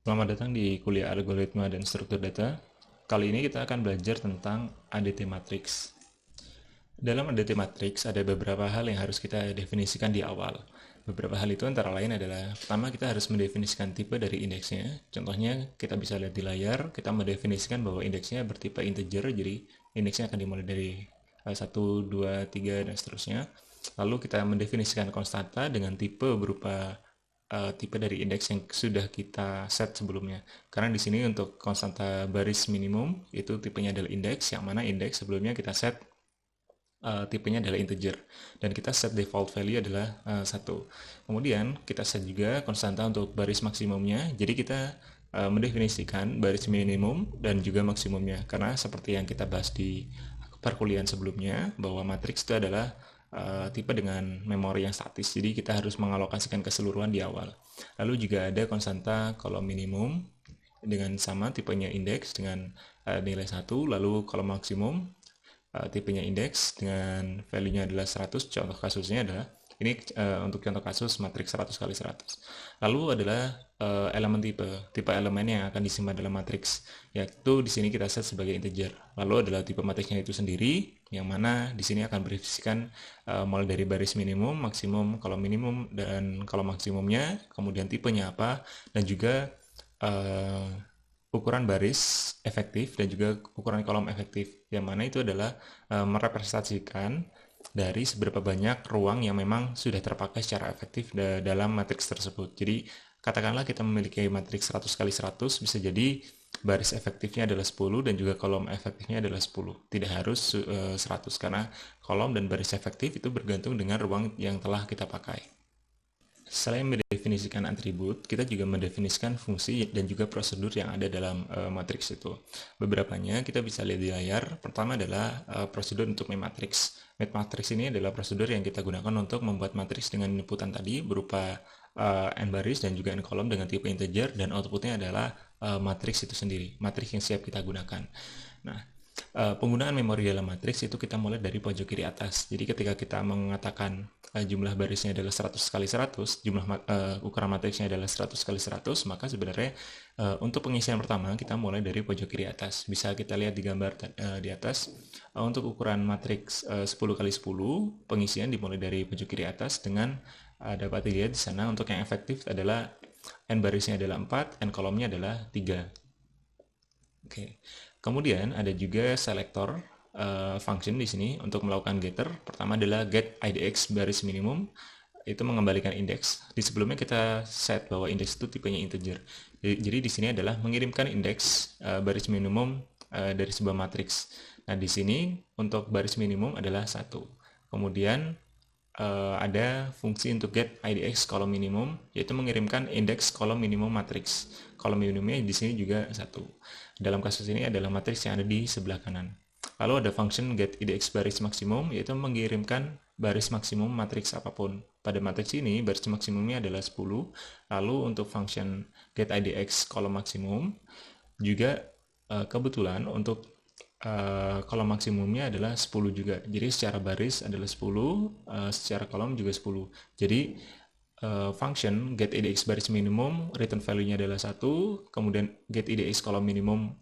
Selamat datang di kuliah algoritma dan struktur data. Kali ini kita akan belajar tentang ADT matrix. Dalam ADT matrix ada beberapa hal yang harus kita definisikan di awal. Beberapa hal itu antara lain adalah, pertama kita harus mendefinisikan tipe dari indeksnya. Contohnya kita bisa lihat di layar, kita mendefinisikan bahwa indeksnya bertipe integer, jadi indeksnya akan dimulai dari 1, 2, 3, dan seterusnya. Lalu kita mendefinisikan konstanta dengan tipe berupa tipe dari indeks yang sudah kita set sebelumnya. Karena di sini untuk konstanta baris minimum itu tipenya adalah indeks, yang mana indeks sebelumnya kita set tipenya adalah integer, dan kita set default value adalah 1. Kemudian kita set juga konstanta untuk baris maksimumnya, jadi kita mendefinisikan baris minimum dan juga maksimumnya, karena seperti yang kita bahas di perkuliahan sebelumnya bahwa matriks itu adalah tipe dengan memori yang statis, jadi kita harus mengalokasikan keseluruhan di awal. Lalu juga ada konstanta kolom minimum dengan sama tipenya indeks dengan nilai 1, lalu kolom maksimum tipenya indeks dengan value-nya adalah 100. Contoh kasusnya adalah ini untuk contoh kasus matriks 100 kali 100. Lalu adalah elemen tipe elemen yang akan disimpan dalam matriks, yaitu di sini kita set sebagai integer. Lalu adalah tipe matriksnya itu sendiri, yang mana di sini akan berisikan mulai dari baris minimum, maksimum, kolom minimum, dan kolom maksimumnya, kemudian tipenya apa, dan juga uh, ukuran baris efektif dan juga ukuran kolom efektif, yang mana itu adalah merepresentasikan dari seberapa banyak ruang yang memang sudah terpakai secara efektif dalam matriks tersebut. Jadi katakanlah kita memiliki matriks 100 kali 100, bisa jadi baris efektifnya adalah 10 dan juga kolom efektifnya adalah 10. Tidak harus 100, karena kolom dan baris efektif itu bergantung dengan ruang yang telah kita pakai. Selain mendefinisikan atribut, kita juga mendefinisikan fungsi dan juga prosedur yang ada dalam matriks itu. Beberapanya kita bisa lihat di layar. Pertama adalah prosedur untuk matrix. Matrix ini adalah prosedur yang kita gunakan untuk membuat matriks dengan inputan tadi berupa n baris dan juga n kolom dengan tipe integer, dan outputnya adalah matriks itu sendiri, matriks yang siap kita gunakan. Nah, penggunaan memori dalam matriks itu kita mulai dari pojok kiri atas. Jadi ketika kita mengatakan jumlah barisnya adalah 100 kali 100, jumlah ukuran matriksnya adalah 100 kali 100, maka sebenarnya untuk pengisian pertama kita mulai dari pojok kiri atas. Bisa kita lihat di gambar di atas. Untuk ukuran matriks 10 kali 10, pengisian dimulai dari pojok kiri atas dengan dapat dilihat di sana untuk yang efektif adalah n barisnya adalah 4, n kolomnya adalah 3. Oke. Kemudian ada juga selector function di sini untuk melakukan getter. Pertama adalah get IDX baris minimum, itu mengembalikan indeks. Di sebelumnya kita set bahwa indeks itu tipenya integer. Jadi di sini adalah mengirimkan indeks baris minimum dari sebuah matriks. Nah, di sini untuk baris minimum adalah 1. Kemudian ada fungsi untuk get IDX kolom minimum, yaitu mengirimkan indeks kolom minimum matriks. Kolom minimumnya di sini juga 1. Dalam kasus ini adalah matriks yang ada di sebelah kanan. Lalu ada function get IDX baris maksimum, yaitu mengirimkan baris maksimum matriks apapun. Pada matriks ini baris maksimumnya adalah 10. Lalu untuk function get IDX kolom maksimum juga kebetulan untuk kolom maksimumnya adalah 10 juga. Jadi secara baris adalah 10, secara kolom juga 10. Jadi function get IDX baris minimum return value-nya adalah 1, kemudian get IDX kolom minimum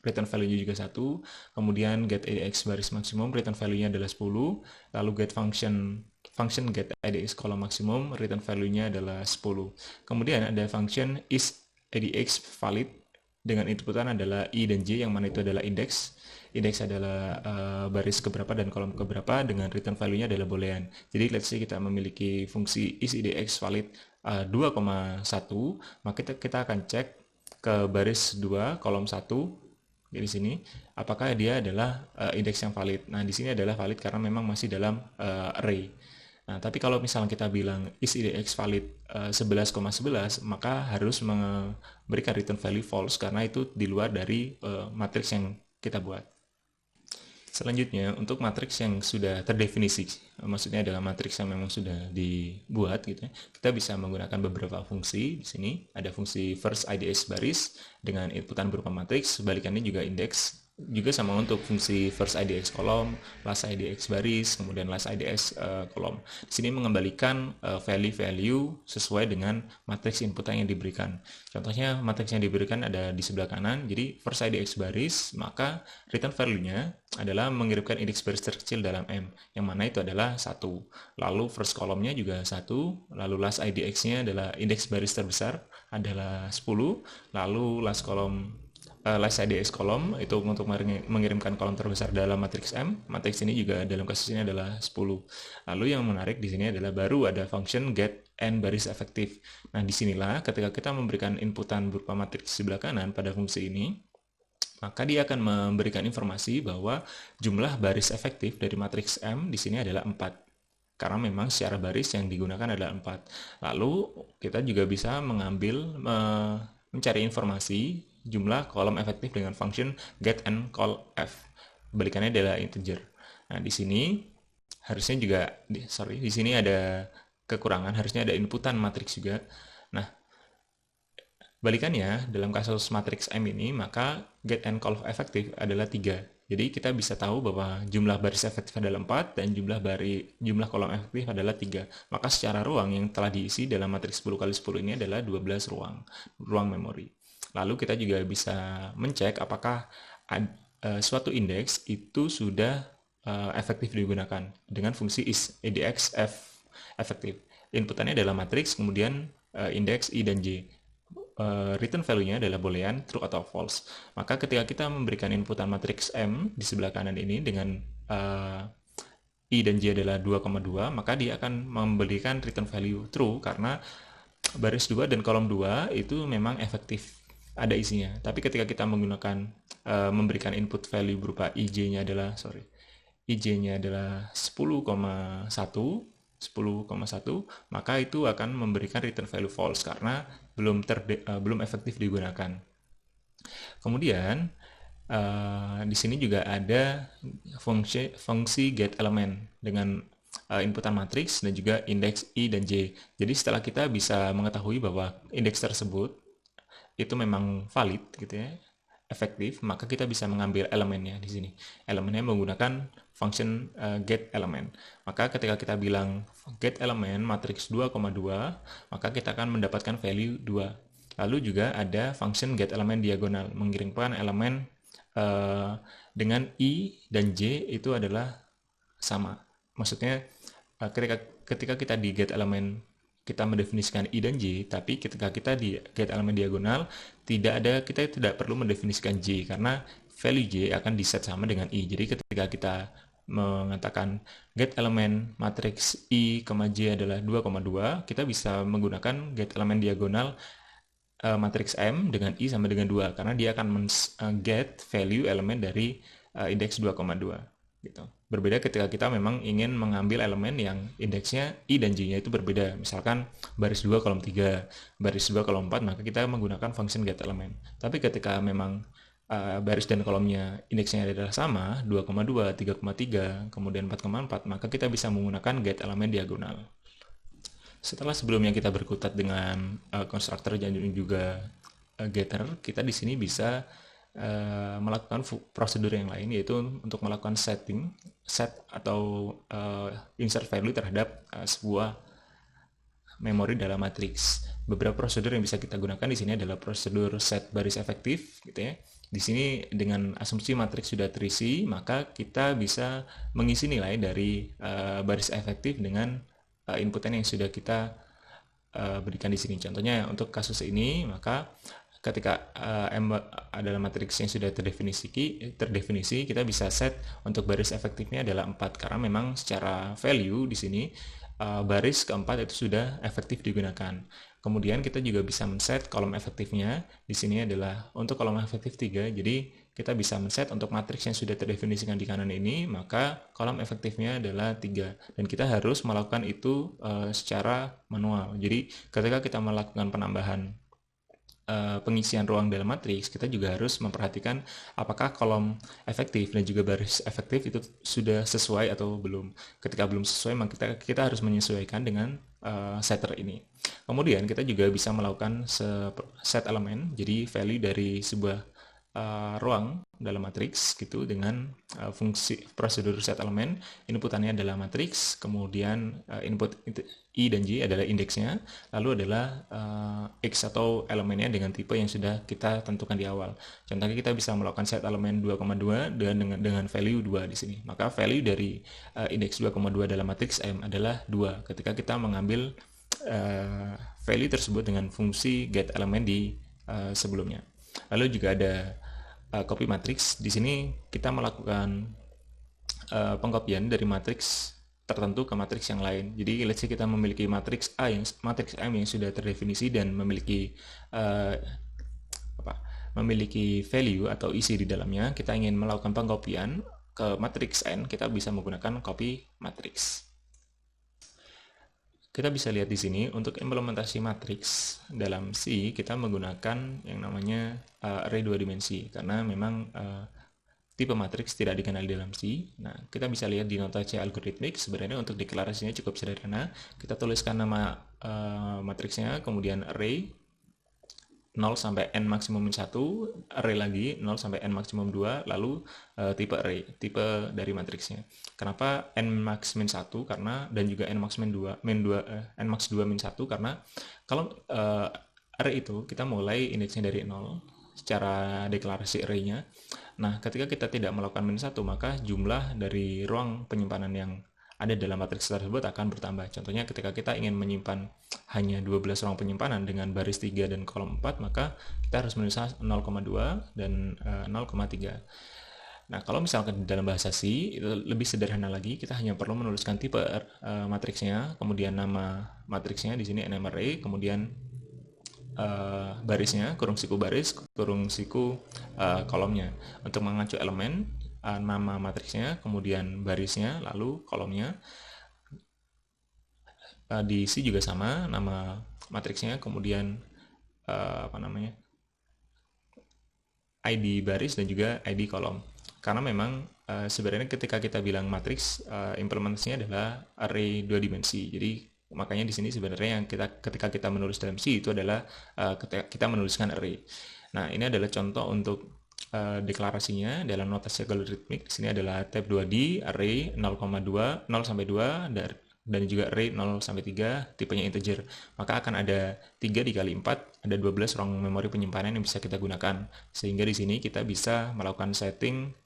return value-nya juga 1, kemudian get IDX baris maksimum return value-nya adalah 10, lalu get function get IDX kolom maksimum return value-nya adalah 10. Kemudian ada function is IDX valid dengan inputan adalah I dan J, yang mana itu adalah indeks. Indeks adalah baris keberapa dan kolom keberapa, dengan return value-nya adalah boolean. Jadi let's say kita memiliki fungsi isIDX valid 2,1, maka kita akan cek ke baris 2 kolom 1 di sini apakah dia adalah indeks yang valid. Nah, di sini adalah valid karena memang masih dalam array. Nah, tapi kalau misalnya kita bilang is IDX valid 11,11, maka harus memberikan return value false karena itu di luar dari matriks yang kita buat. Selanjutnya, untuk matriks yang sudah terdefinisi, maksudnya adalah matriks yang memang sudah dibuat gitu ya, kita bisa menggunakan beberapa fungsi. Di sini ada fungsi first IDX baris dengan inputan berupa matriks, sebalikannya juga indeks. Juga sama untuk fungsi first IDX kolom, last IDX baris, kemudian last IDX kolom. Di sini mengembalikan value-value sesuai dengan matriks input yang diberikan. Contohnya matriks yang diberikan ada di sebelah kanan. Jadi first IDX baris, maka return value-nya adalah mengirimkan indeks baris terkecil dalam M, yang mana itu adalah 1. Lalu first kolomnya juga 1, lalu last IDX-nya adalah indeks baris terbesar adalah 10, lalu last IDX kolom itu untuk mengirimkan kolom terbesar dalam matriks M. Matriks ini juga dalam kasus ini adalah 10. Lalu yang menarik di sini adalah baru ada function get n baris efektif. Nah, disinilah ketika kita memberikan inputan berupa matriks sebelah kanan pada fungsi ini, maka dia akan memberikan informasi bahwa jumlah baris efektif dari matriks M di sini adalah 4. Karena memang secara baris yang digunakan adalah 4. Lalu kita juga bisa mencari informasi jumlah kolom efektif dengan function get and call f. Balikannya adalah integer. Nah, di sini harusnya juga di sini ada kekurangan, harusnya ada inputan matriks juga. Nah, balikannya dalam kasus matriks M ini, maka get and call efektif adalah 3. Jadi kita bisa tahu bahwa jumlah baris efektif adalah 4 dan jumlah kolom efektif adalah 3. Maka secara ruang yang telah diisi dalam matriks 10 kali 10 ini adalah 12 ruang memori. Lalu kita juga bisa mencek apakah suatu indeks itu sudah efektif digunakan dengan fungsi is edx f efektif. Inputannya adalah matriks, kemudian indeks i dan j. Return value-nya adalah boolean true atau false. Maka ketika kita memberikan inputan matriks M di sebelah kanan ini dengan i dan j adalah 2,2, maka dia akan memberikan return value true karena baris 2 dan kolom 2 itu memang efektif ada isinya. Tapi ketika kita menggunakan memberikan input value berupa ij-nya adalah 10,1, maka itu akan memberikan return value false karena belum efektif digunakan. Kemudian di sini juga ada fungsi get element dengan inputan matriks dan juga indeks i dan j. Jadi setelah kita bisa mengetahui bahwa indeks tersebut itu memang valid gitu ya, efektif, maka kita bisa mengambil elemennya di sini. Elemennya menggunakan function get element. Maka ketika kita bilang get element matriks 2,2, maka kita akan mendapatkan value 2. Lalu juga ada function get element diagonal, mengirimkan elemen dengan i dan j itu adalah sama. Maksudnya ketika kita di get element kita mendefinisikan i dan j, tapi ketika kita di get elemen diagonal kita tidak perlu mendefinisikan j karena value j akan diset sama dengan i. Jadi ketika kita mengatakan get elemen matriks i, j adalah 2,2, kita bisa menggunakan get elemen diagonal matriks M dengan i sama dengan 2 karena dia akan get value elemen dari indeks 2,2 gitu. Berbeda ketika kita memang ingin mengambil elemen yang indeksnya i dan j-nya itu berbeda. Misalkan baris 2 kolom 3, baris 2 kolom 4, maka kita menggunakan function get element. Tapi ketika memang baris dan kolomnya indeksnya adalah sama, 2,2, 3,3, kemudian 4,4, maka kita bisa menggunakan get elemen diagonal. Setelah sebelumnya kita berkutat dengan konstruktor dan juga getter, kita di sini bisa melakukan prosedur yang lain, yaitu untuk melakukan set atau insert value terhadap sebuah memori dalam matriks. Beberapa prosedur yang bisa kita gunakan di sini adalah prosedur set baris efektif, gitu ya. Di sini dengan asumsi matriks sudah terisi, maka kita bisa mengisi nilai dari baris efektif dengan inputan yang sudah kita berikan di sini. Contohnya untuk kasus ini, maka ketika M adalah matriks yang sudah terdefinisi, kita bisa set untuk baris efektifnya adalah 4 karena memang secara value di sini baris keempat itu sudah efektif digunakan. Kemudian kita juga bisa men-set kolom efektifnya. Di sini adalah untuk kolom efektif 3. Jadi kita bisa men-set untuk matriks yang sudah terdefinisikan di kanan ini, maka kolom efektifnya adalah 3. Dan kita harus melakukan itu secara manual. Jadi ketika kita melakukan penambahan pengisian ruang dalam matriks, kita juga harus memperhatikan apakah kolom efektif dan juga baris efektif itu sudah sesuai atau belum. Ketika belum sesuai, maka kita harus menyesuaikan dengan setter ini. Kemudian kita juga bisa melakukan set elemen, jadi value dari sebuah ruang dalam matriks gitu dengan fungsi prosedur set elemen. Inputannya adalah matriks, kemudian input I dan J adalah indeksnya, lalu adalah X atau elemennya dengan tipe yang sudah kita tentukan di awal. Contohnya kita bisa melakukan set elemen 2,2 dengan value 2 di sini. Maka value dari indeks 2,2 dalam matriks M adalah 2 ketika kita mengambil value tersebut dengan fungsi get elemen di sebelumnya. Lalu juga ada copy matrix. Di sini kita melakukan pengkopian dari matriks tertentu ke matriks yang lain. Jadi let's say kita memiliki matriks matriks M yang sudah terdefinisi dan memiliki memiliki value atau isi di dalamnya. Kita ingin melakukan pengkopian ke matriks N, kita bisa menggunakan copy matrix. Kita bisa lihat di sini untuk implementasi matriks dalam C kita menggunakan yang namanya array 2 dimensi karena memang tipe matriks tidak dikenal dalam C. Nah, kita bisa lihat di notasi algoritmik sebenarnya untuk deklarasinya cukup sederhana. Kita tuliskan nama matriksnya, kemudian array 0 sampai n maksimum 1, array lagi 0 sampai n maksimum 2, lalu tipe array, tipe dari matriksnya. Kenapa n max min 1? Karena dan juga n max min 2, n max 2 min 1 karena kalau array itu kita mulai indeksnya dari 0 secara deklarasi array-nya. Nah, ketika kita tidak melakukan min 1, maka jumlah dari ruang penyimpanan yang ada dalam matriks tersebut akan bertambah. Contohnya ketika kita ingin menyimpan hanya 12 ruang penyimpanan dengan baris 3 dan kolom 4, maka kita harus menulis 0,2 dan 0,3. Nah, kalau misalkan dalam bahasa C, itu lebih sederhana lagi. Kita hanya perlu menuliskan tipe matriksnya, kemudian nama matriksnya, di sini NMArray, kemudian barisnya, kurung siku baris, kurung siku kolomnya. Untuk mengacu elemen, nama matriksnya, kemudian barisnya, lalu kolomnya. Di C juga sama, nama matriksnya, kemudian ID baris dan juga ID kolom. Karena memang sebenarnya ketika kita bilang matriks, implementasinya adalah array 2 dimensi. Jadi makanya di sini sebenarnya yang ketika kita menulis dalam C itu adalah ketika kita menuliskan array. Nah, ini adalah contoh untuk deklarasinya dalam notasi algoritmik. Di sini adalah tab 2D, array 0,2, 0 sampai 2 dan juga array 0 sampai 3, tipenya integer. Maka akan ada 3 dikali 4, ada 12 ruang memori penyimpanan yang bisa kita gunakan. Sehingga di sini kita bisa melakukan setting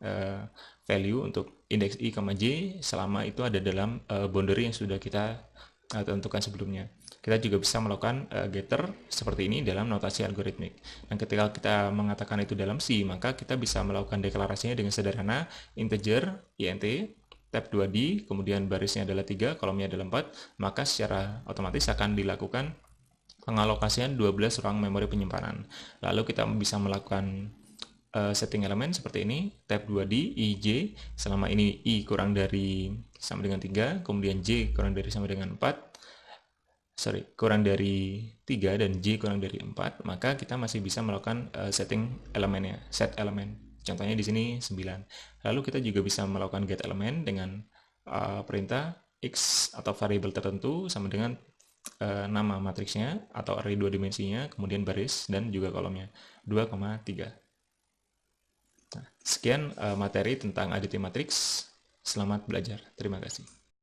value untuk indeks I, J selama itu ada dalam boundary yang sudah kita tentukan sebelumnya. Kita juga bisa melakukan getter seperti ini dalam notasi algoritmik. Dan ketika kita mengatakan itu dalam C, maka kita bisa melakukan deklarasinya dengan sederhana integer int tab 2D, kemudian barisnya adalah 3, kolomnya adalah 4, maka secara otomatis akan dilakukan pengalokasian 12 ruang memori penyimpanan. Lalu kita bisa melakukan setting elemen seperti ini, tab 2D, IJ, selama ini I kurang dari sama dengan 3, kemudian J kurang dari sama dengan 4, kurang dari 3 dan J kurang dari 4, maka kita masih bisa melakukan setting elemennya, set elemen. Contohnya di sini 9. Lalu kita juga bisa melakukan get elemen dengan perintah X atau variabel tertentu sama dengan nama matriksnya atau array 2 dimensinya, kemudian baris dan juga kolomnya 2,3. Nah, sekian materi tentang ADT matrix. Selamat belajar. Terima kasih.